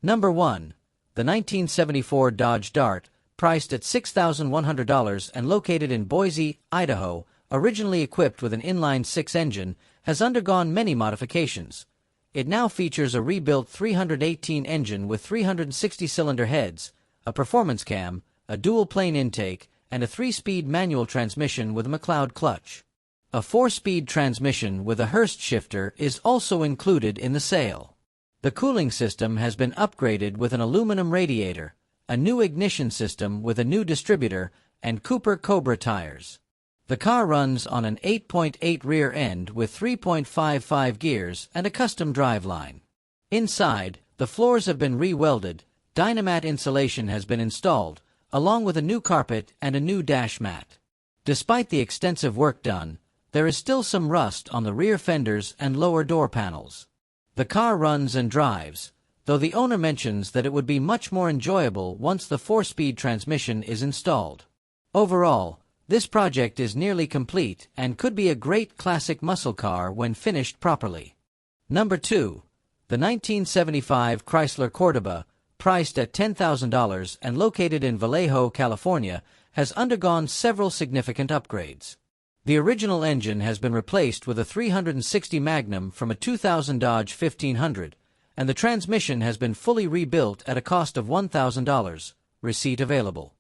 Number 1. The 1974 Dodge Dart, priced at $6,100 and located in Boise, Idaho, originally equipped with an inline-six engine, has undergone many modifications. It now features a rebuilt 318 engine with 360-cylinder heads, a performance cam, a dual-plane intake, and a 3-speed manual transmission with a McLeod clutch. A 4-speed transmission with a Hurst shifter is also included in the sale. The cooling system has been upgraded with an aluminum radiator, a new ignition system with a new distributor, and Cooper Cobra tires. The car runs on an 8.8 rear end with 3.55 gears and a custom driveline. Inside, the floors have been re-welded, Dynamat insulation has been installed, along with a new carpet and a new dash mat. Despite the extensive work done, there is still some rust on the rear fenders and lower door panels. The car runs and drives, though the owner mentions that it would be much more enjoyable once the 4-speed transmission is installed. Overall, this project is nearly complete and could be a great classic muscle car when finished properly. Number 2. The 1975 Chrysler Cordoba, priced at $10,000 and located in Vallejo, California, has undergone several significant upgrades. The original engine has been replaced with a 360 Magnum from a 2000 Dodge 1500, and the transmission has been fully rebuilt at a cost of $1,000, receipt available.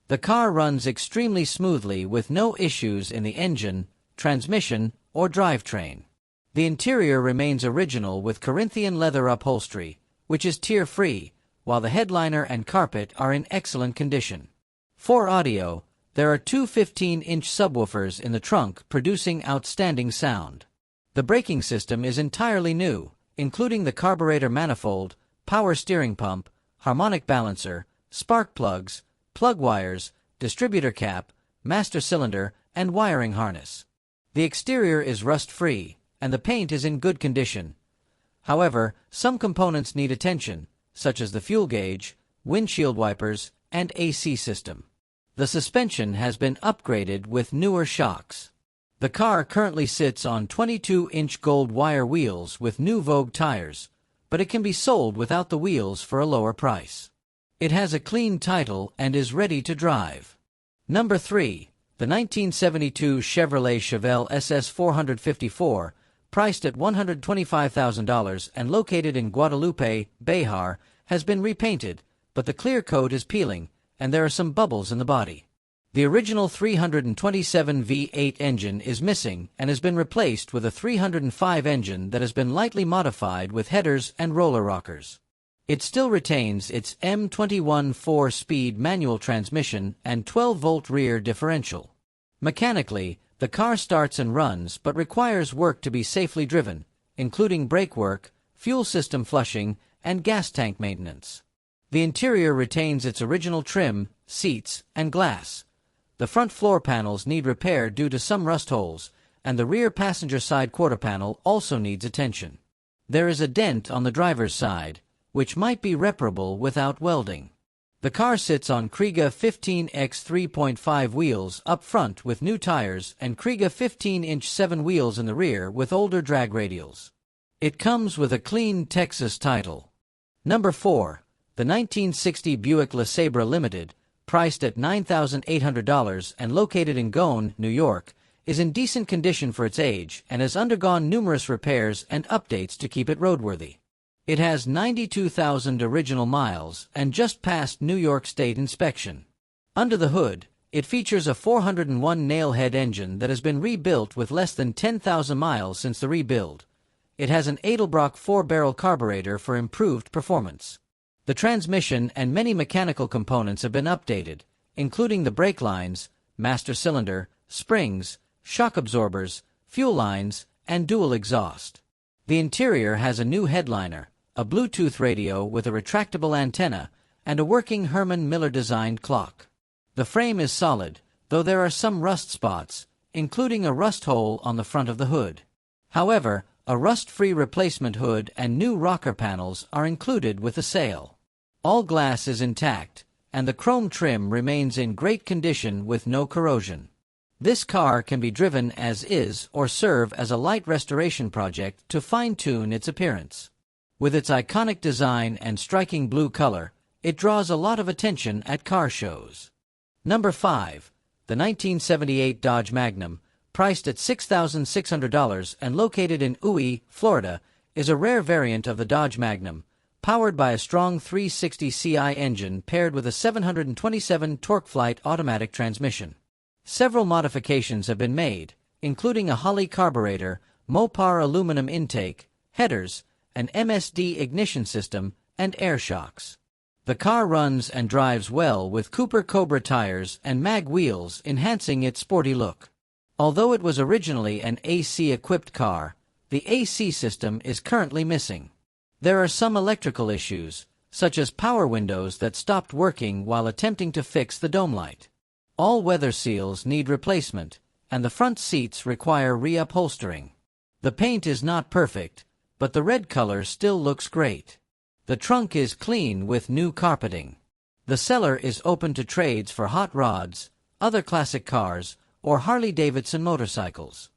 The car runs extremely smoothly with no issues in the engine, transmission, or drivetrain. The interior remains original with Corinthian leather upholstery, which is tear-free, while the headliner and carpet are in excellent condition. For audio, there are two 15-inch subwoofers in the trunk producing outstanding sound. The braking system is entirely new, including the carburetor manifold, power steering pump, harmonic balancer, spark plugs, plug wires, distributor cap, master cylinder, and wiring harness. The exterior is rust-free, and the paint is in good condition. However, some components need attention, such as the fuel gauge, windshield wipers, and AC system. The suspension has been upgraded with newer shocks. The car currently sits on 22-inch gold wire wheels with new Vogue tires, but it can be sold without the wheels for a lower price. It has a clean title and is ready to drive. Number 3. The 1972 Chevrolet Chevelle SS 454, priced at $125,000 and located in Guadalupe, Bihar, has been repainted, but the clear coat is peeling, and there are some bubbles in the body. The original 327 V8 engine is missing and has been replaced with a 305 engine that has been lightly modified with headers and roller rockers. It still retains its M21 4-speed manual transmission and 12-volt rear differential. Mechanically, the car starts and runs but requires work to be safely driven, including brake work, fuel system flushing, and gas tank maintenance. The interior retains its original trim, seats, and glass. The front floor panels need repair due to some rust holes, and the rear passenger side quarter panel also needs attention. There is a dent on the driver's side, which might be reparable without welding. The car sits on Kriega 15x 3.5 wheels up front with new tires and Kriega 15-inch 7 wheels in the rear with older drag radials. It comes with a clean Texas title. Number 4. The 1960 Buick LeSabre Limited, priced at $9,800 and located in Gone, New York, is in decent condition for its age and has undergone numerous repairs and updates to keep it roadworthy. It has 92,000 original miles and just passed New York State inspection. Under the hood, it features a 401 nail-head engine that has been rebuilt with less than 10,000 miles since the rebuild. It has an Edelbrock 4-barrel carburetor for improved performance. The transmission and many mechanical components have been updated, including the brake lines, master cylinder, springs, shock absorbers, fuel lines, and dual exhaust. The interior has a new headliner, a Bluetooth radio with a retractable antenna, and a working Herman Miller-designed clock. The frame is solid, though there are some rust spots, including a rust hole on the front of the hood. However, a rust-free replacement hood and new rocker panels are included with the sale. All glass is intact, and the chrome trim remains in great condition with no corrosion. This car can be driven as is or serve as a light restoration project to fine-tune its appearance. With its iconic design and striking blue color, it draws a lot of attention at car shows. Number 5. The 1978 Dodge Magnum, priced at $6,600 and located in Uy, Florida, is a rare variant of the Dodge Magnum, powered by a strong 360 Ci engine paired with a 727 TorqueFlite automatic transmission. Several modifications have been made, including a Holley carburetor, Mopar aluminum intake, headers, an MSD ignition system, and air shocks. The car runs and drives well with Cooper Cobra tires and mag wheels, enhancing its sporty look. Although it was originally an AC-equipped car, the AC system is currently missing. There are some electrical issues, such as power windows that stopped working while attempting to fix the dome light. All weather seals need replacement, and the front seats require reupholstering. The paint is not perfect, but the red color still looks great. The trunk is clean with new carpeting. The cellar is open to trades for hot rods, other classic cars, or Harley-Davidson motorcycles.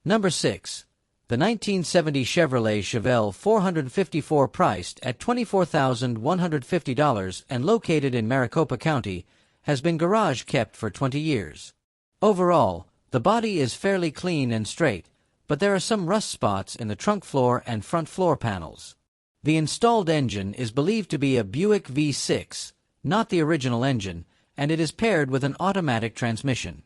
Number 6. The 1970 Chevrolet Chevelle 454, priced at $24,150 and located in Maricopa County, has been garage kept for 20 years. Overall, the body is fairly clean and straight, but there are some rust spots in the trunk floor and front floor panels. The installed engine is believed to be a Buick V6, not the original engine, and it is paired with an automatic transmission.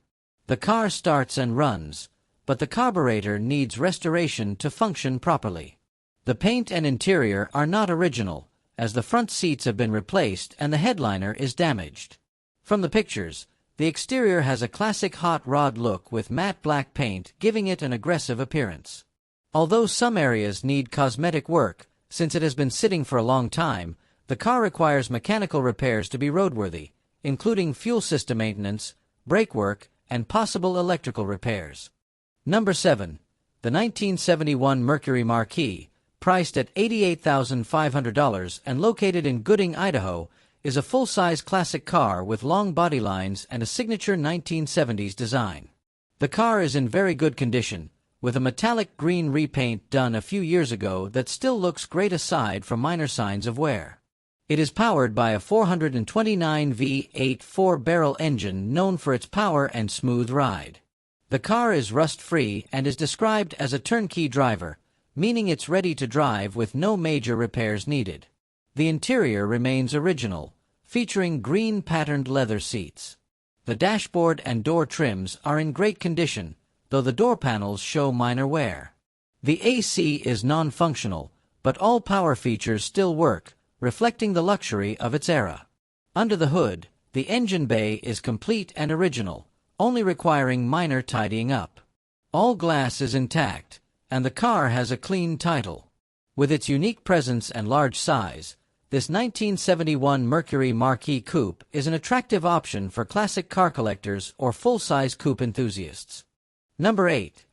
The car starts and runs, but the carburetor needs restoration to function properly. The paint and interior are not original, as the front seats have been replaced and the headliner is damaged. From the pictures, the exterior has a classic hot rod look with matte black paint, giving it an aggressive appearance. Although some areas need cosmetic work, since it has been sitting for a long time, the car requires mechanical repairs to be roadworthy, including fuel system maintenance, brake work, and possible electrical repairs. Number 7. The 1971 Mercury Marquis, priced at $88,500 and located in Gooding, Idaho, is a full-size classic car with long body lines and a signature 1970s design. The car is in very good condition, with a metallic green repaint done a few years ago that still looks great aside from minor signs of wear. It is powered by a 429 V8 4-barrel engine known for its power and smooth ride. The car is rust-free and is described as a turnkey driver, meaning it's ready to drive with no major repairs needed. The interior remains original, featuring green patterned leather seats. The dashboard and door trims are in great condition, though the door panels show minor wear. The AC is non-functional, but all power features still work, reflecting the luxury of its era. Under the hood, the engine bay is complete and original, only requiring minor tidying up. All glass is intact, and the car has a clean title. With its unique presence and large size, this 1971 Mercury Marquis Coupe is an attractive option for classic car collectors or full-size coupe enthusiasts. Number 8.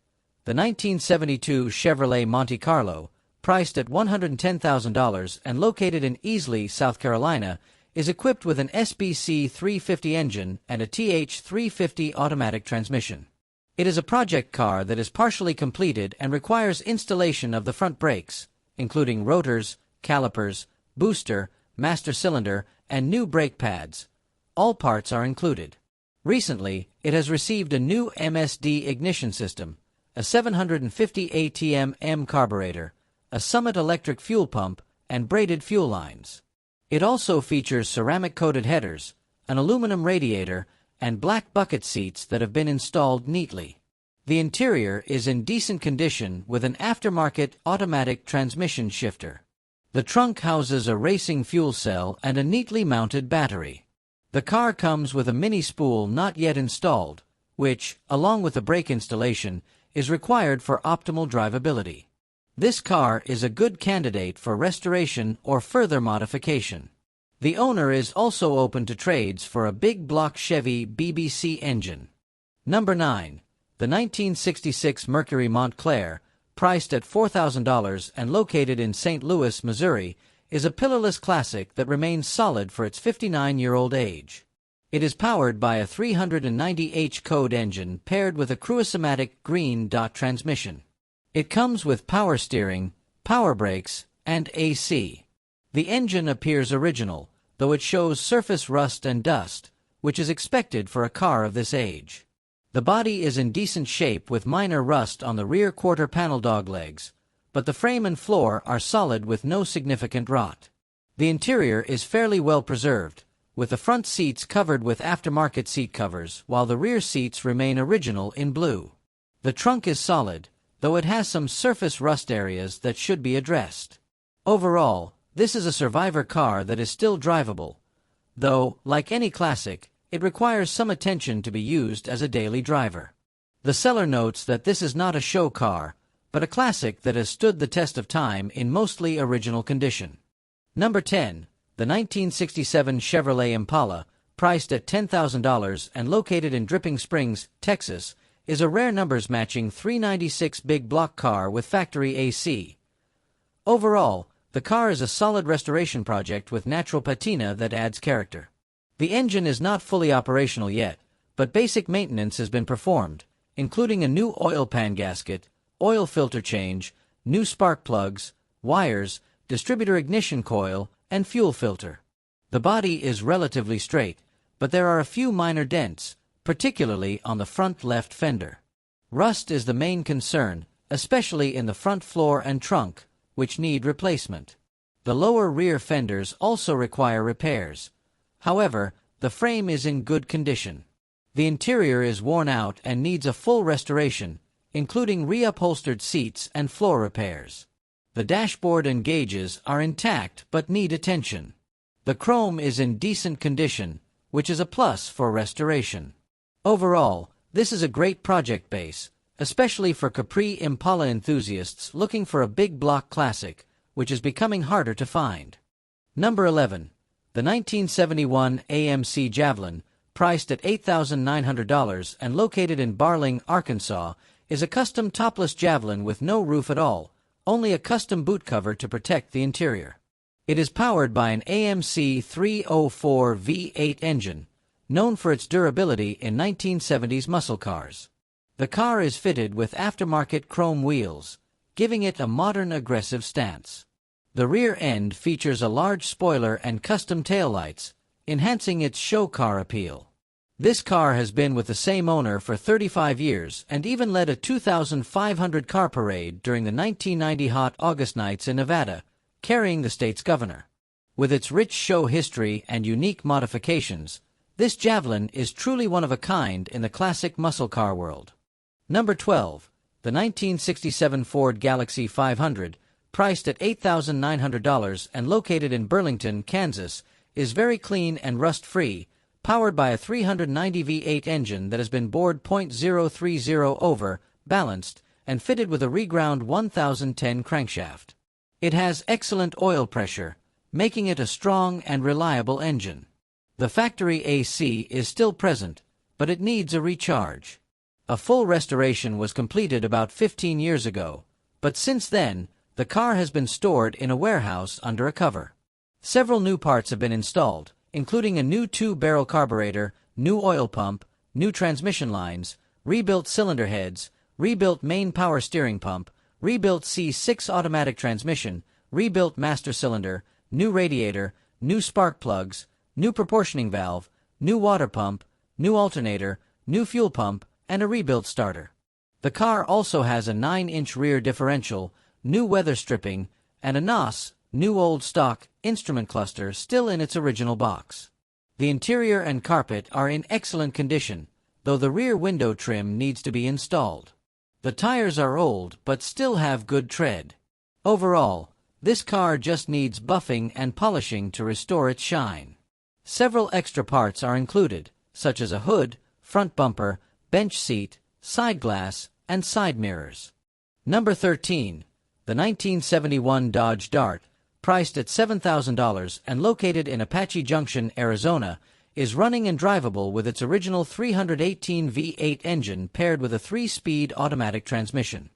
The 1972 Chevrolet Monte Carlo, priced at $110,000 and located in Easley, South Carolina, is equipped with an SBC 350 engine and a TH 350 automatic transmission. It is a project car that is partially completed and requires installation of the front brakes, including rotors, calipers, booster, master cylinder, and new brake pads. All parts are included. Recently, it has received a new MSD ignition system, a 750 ATM carburetor, a Summit electric fuel pump, and braided fuel lines. It also features ceramic-coated headers, an aluminum radiator, and black bucket seats that have been installed neatly. The interior is in decent condition with an aftermarket automatic transmission shifter. The trunk houses a racing fuel cell and a neatly mounted battery. The car comes with a mini spool not yet installed, which, along with the brake installation, is required for optimal drivability. This car is a good candidate for restoration or further modification. The owner is also open to trades for a big block Chevy BBC engine. Number 9. The 1966 Mercury Montclair, priced at $4,000 and located in St. Louis, Missouri, is a pillarless classic that remains solid for its 59-year-old age. It is powered by a 390H code engine paired with a Cruisomatic green dot transmission. It comes with power steering, power brakes, and AC. The engine appears original, though it shows surface rust and dust, which is expected for a car of this age. The body is in decent shape with minor rust on the rear quarter panel doglegs, but the frame and floor are solid with no significant rot. The interior is fairly well preserved, with the front seats covered with aftermarket seat covers while the rear seats remain original in blue. The trunk is solid, though it has some surface rust areas that should be addressed. Overall, this is a survivor car that is still drivable, though, like any classic, it requires some attention to be used as a daily driver. The seller notes that this is not a show car, but a classic that has stood the test of time in mostly original condition. Number 10. The 1967 Chevrolet Impala, priced at $10,000 and located in Dripping Springs, Texas, is a rare numbers-matching 396 big block car with factory AC. Overall, the car is a solid restoration project with natural patina that adds character. The engine is not fully operational yet, but basic maintenance has been performed, including a new oil pan gasket, oil filter change, new spark plugs, wires, distributor ignition coil, and fuel filter. The body is relatively straight, but there are a few minor dents, particularly on the front left fender. Rust is the main concern, especially in the front floor and trunk, which need replacement. The lower rear fenders also require repairs. However, the frame is in good condition. The interior is worn out and needs a full restoration, including reupholstered seats and floor repairs. The dashboard and gauges are intact but need attention. The chrome is in decent condition, which is a plus for restoration. Overall, this is a great project base, especially for Capri Impala enthusiasts looking for a big block classic, which is becoming harder to find. Number 11. The 1971 AMC Javelin, priced at $8,900 and located in Barling, Arkansas, is a custom topless Javelin with no roof at all, only a custom boot cover to protect the interior. It is powered by an AMC 304 V8 engine, known for its durability in 1970s muscle cars. The car is fitted with aftermarket chrome wheels, giving it a modern aggressive stance. The rear end features a large spoiler and custom taillights, enhancing its show car appeal. This car has been with the same owner for 35 years and even led a 2,500 car parade during the 1990 hot August nights in Nevada, carrying the state's governor. With its rich show history and unique modifications, this Javelin is truly one of a kind in the classic muscle car world. Number 12. The 1967 Ford Galaxie 500, priced at $8,900 and located in Burlington, Kansas, is very clean and rust-free, powered by a 390 V8 engine that has been bored .030 over, balanced, and fitted with a reground 1010 crankshaft. It has excellent oil pressure, making it a strong and reliable engine. The factory AC is still present, but it needs a recharge. A full restoration was completed about 15 years ago, but since then, the car has been stored in a warehouse under a cover. Several new parts have been installed, including a new 2-barrel carburetor, new oil pump, new transmission lines, rebuilt cylinder heads, rebuilt main power steering pump, rebuilt C6 automatic transmission, rebuilt master cylinder, new radiator, new spark plugs, new proportioning valve, new water pump, new alternator, new fuel pump, and a rebuilt starter. The car also has a 9-inch rear differential, new weather stripping, and a NOS, new old stock, instrument cluster still in its original box. The interior and carpet are in excellent condition, though the rear window trim needs to be installed. The tires are old but still have good tread. Overall, this car just needs buffing and polishing to restore its shine. Several extra parts are included, such as a hood, front bumper, bench seat, side glass, and side mirrors. Number 13. The 1971 Dodge Dart, priced at $7,000 and located in Apache Junction, Arizona, is running and drivable with its original 318 V8 engine paired with a 3-speed automatic transmission.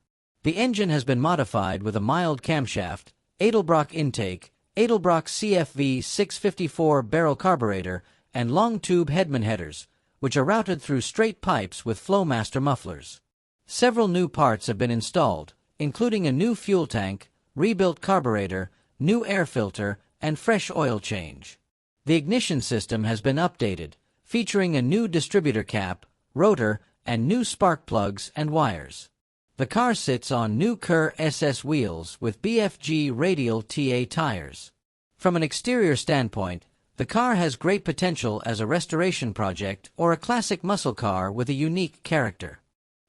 The engine has been modified with a mild camshaft, Edelbrock intake, Edelbrock CFV 654 barrel carburetor, and long-tube Hedman headers, which are routed through straight pipes with Flowmaster mufflers. Several new parts have been installed, including a new fuel tank, rebuilt carburetor, new air filter, and fresh oil change. The ignition system has been updated, featuring a new distributor cap, rotor, and new spark plugs and wires. The car sits on new Chevrolet SS wheels with BFG radial TA tires. From an exterior standpoint, the car has great potential as a restoration project or a classic muscle car with a unique character.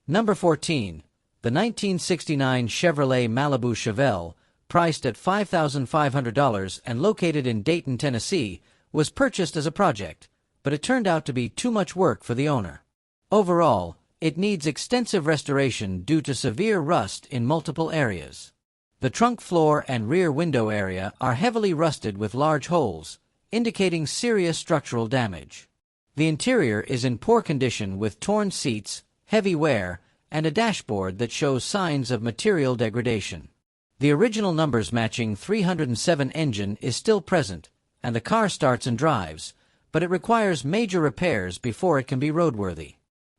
Number 14. The 1969 Chevrolet Malibu Chevelle, priced at $5,500 and located in Dayton, Tennessee, was purchased as a project, but it turned out to be too much work for the owner. Overall, it needs extensive restoration due to severe rust in multiple areas. The trunk floor and rear window area are heavily rusted with large holes, indicating serious structural damage. The interior is in poor condition with torn seats, heavy wear, and a dashboard that shows signs of material degradation. The original numbers matching 307 engine is still present, and the car starts and drives, but it requires major repairs before it can be roadworthy.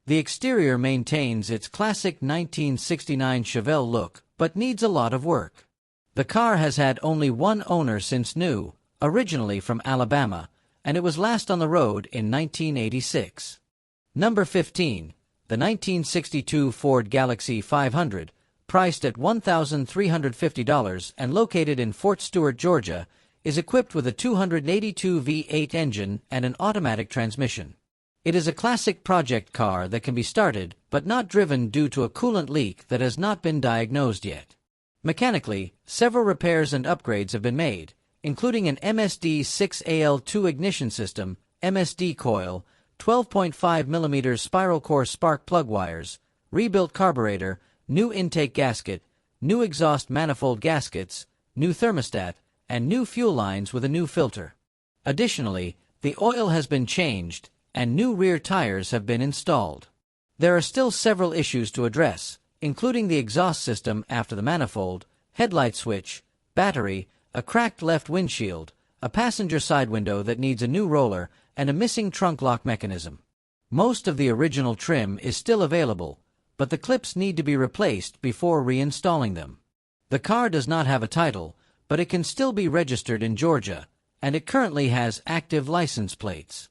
The exterior maintains its classic 1969 Chevelle look, but needs a lot of work. The car has had only one owner since new, originally from Alabama, and it was last on the road in 1986. Number 15. The 1962 Ford Galaxie 500, priced at $1,350 and located in Fort Stewart, Georgia, is equipped with a 282 V8 engine and an automatic transmission. It is a classic project car that can be started but not driven due to a coolant leak that has not been diagnosed yet. Mechanically, several repairs and upgrades have been made, including an MSD6AL2 ignition system, MSD coil, 12.5mm spiral core spark plug wires, rebuilt carburetor, new intake gasket, new exhaust manifold gaskets, new thermostat, and new fuel lines with a new filter. Additionally, the oil has been changed, and new rear tires have been installed. There are still several issues to address, including the exhaust system after the manifold, headlight switch, battery, a cracked left windshield, a passenger side window that needs a new roller, and a missing trunk lock mechanism. Most of the original trim is still available, but the clips need to be replaced before reinstalling them. The car does not have a title, but it can still be registered in Georgia, and it currently has active license plates.